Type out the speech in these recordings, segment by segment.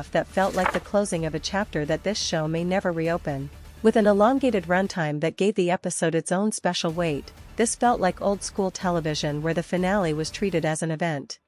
that felt like the closing of a chapter that this show may never reopen. With an elongated runtime that gave the episode its own special weight, this felt like old-school television where the finale was treated as an event.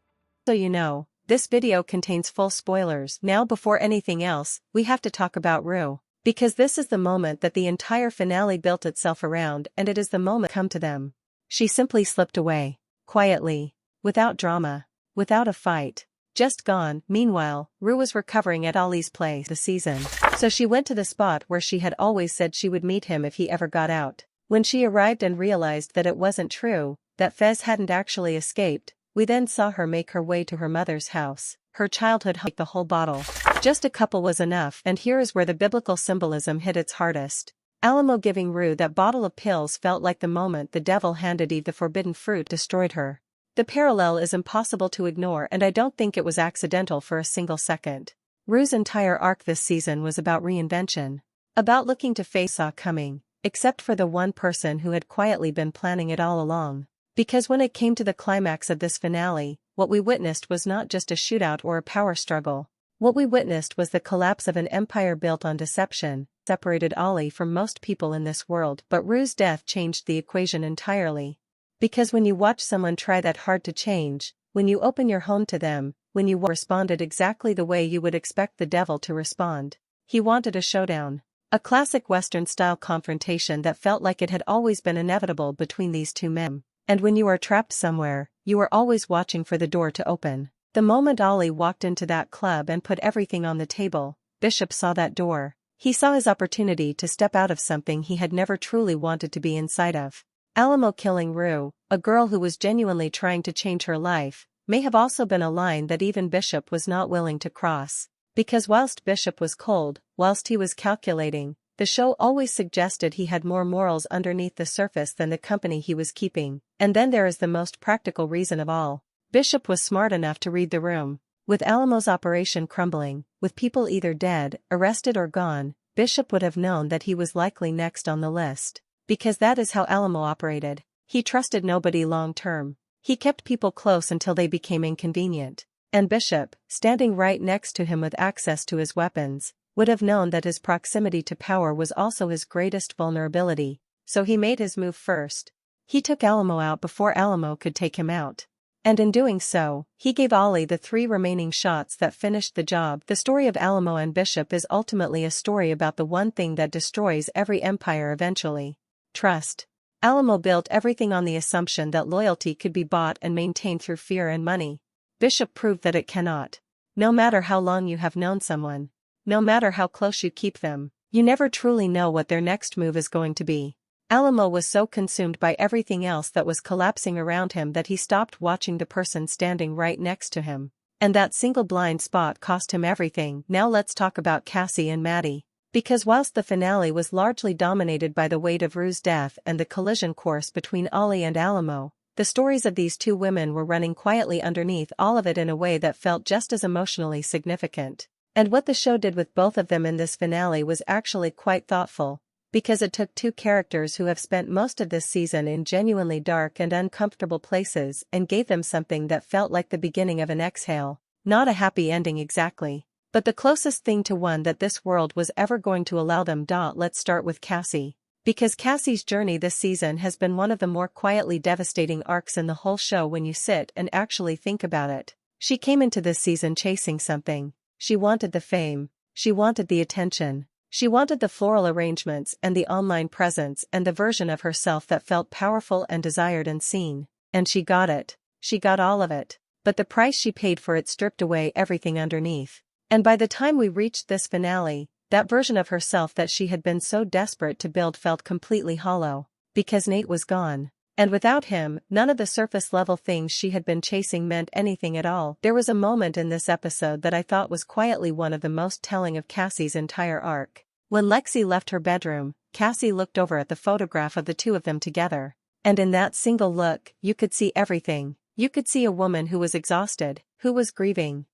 So you know, this video contains full spoilers. Now before anything else, we have to talk about Rue. Because this is the moment that the entire finale built itself around, and it is the moment come to them. She simply slipped away. Quietly. Without drama. Without a fight. Just gone. Meanwhile, Rue was recovering at Ollie's place the season. So she went to the spot where she had always said she would meet him if he ever got out. When she arrived and realized that it wasn't true, that Fez hadn't actually escaped, we then saw her make her way to her mother's house. Her childhood hung the whole bottle. Just a couple was enough, and here is where the biblical symbolism hit its hardest. Alamo giving Rue that bottle of pills felt like the moment the devil handed Eve the forbidden fruit destroyed her. The parallel is impossible to ignore, and I don't think it was accidental for a single second. Rue's entire arc this season was about reinvention. About looking to face saw coming, except for the one person who had quietly been planning it all along. Because when it came to the climax of this finale, what we witnessed was not just a shootout or a power struggle. What we witnessed was the collapse of an empire built on deception, separated Ollie from most people in this world, but Rue's death changed the equation entirely. Because when you watch someone try that hard to change, when you open your home to them, when you responded exactly the way you would expect the devil to respond. He wanted a showdown. A classic Western-style confrontation that felt like it had always been inevitable between these two men. And when you are trapped somewhere, you are always watching for the door to open. The moment Ollie walked into that club and put everything on the table, Bishop saw that door. He saw his opportunity to step out of something he had never truly wanted to be inside of. Alamo killing Rue, a girl who was genuinely trying to change her life, may have also been a line that even Bishop was not willing to cross. Because whilst Bishop was cold, whilst he was calculating, the show always suggested he had more morals underneath the surface than the company he was keeping. And then there is the most practical reason of all. Bishop was smart enough to read the room. With Alamo's operation crumbling, with people either dead, arrested or gone, Bishop would have known that he was likely next on the list. Because that is how Alamo operated. He trusted nobody long-term. He kept people close until they became inconvenient. And Bishop, standing right next to him with access to his weapons, would have known that his proximity to power was also his greatest vulnerability. So he made his move first. He took Alamo out before Alamo could take him out. And in doing so, he gave Ollie the 3 remaining shots that finished the job. The story of Alamo and Bishop is ultimately a story about the one thing that destroys every empire eventually. Trust. Alamo built everything on the assumption that loyalty could be bought and maintained through fear and money. Bishop proved that it cannot. No matter how long you have known someone, no matter how close you keep them, you never truly know what their next move is going to be. Alamo was so consumed by everything else that was collapsing around him that he stopped watching the person standing right next to him. And that single blind spot cost him everything. Now let's talk about Cassie and Maddie. Because whilst the finale was largely dominated by the weight of Rue's death and the collision course between Ollie and Alamo, the stories of these two women were running quietly underneath all of it in a way that felt just as emotionally significant. And what the show did with both of them in this finale was actually quite thoughtful. Because it took two characters who have spent most of this season in genuinely dark and uncomfortable places and gave them something that felt like the beginning of an exhale. Not a happy ending exactly, but the closest thing to one that this world was ever going to allow them. Let's start with Cassie. Because Cassie's journey this season has been one of the more quietly devastating arcs in the whole show when you sit and actually think about it. She came into this season chasing something. She wanted the fame. She wanted the attention. She wanted the floral arrangements and the online presence and the version of herself that felt powerful and desired and seen. And she got it. She got all of it. But the price she paid for it stripped away everything underneath. And by the time we reached this finale, that version of herself that she had been so desperate to build felt completely hollow. Because Nate was gone. And without him, none of the surface-level things she had been chasing meant anything at all. There was a moment in this episode that I thought was quietly one of the most telling of Cassie's entire arc. When Lexi left her bedroom, Cassie looked over at the photograph of the two of them together. And in that single look, you could see everything. You could see a woman who was exhausted, who was grieving,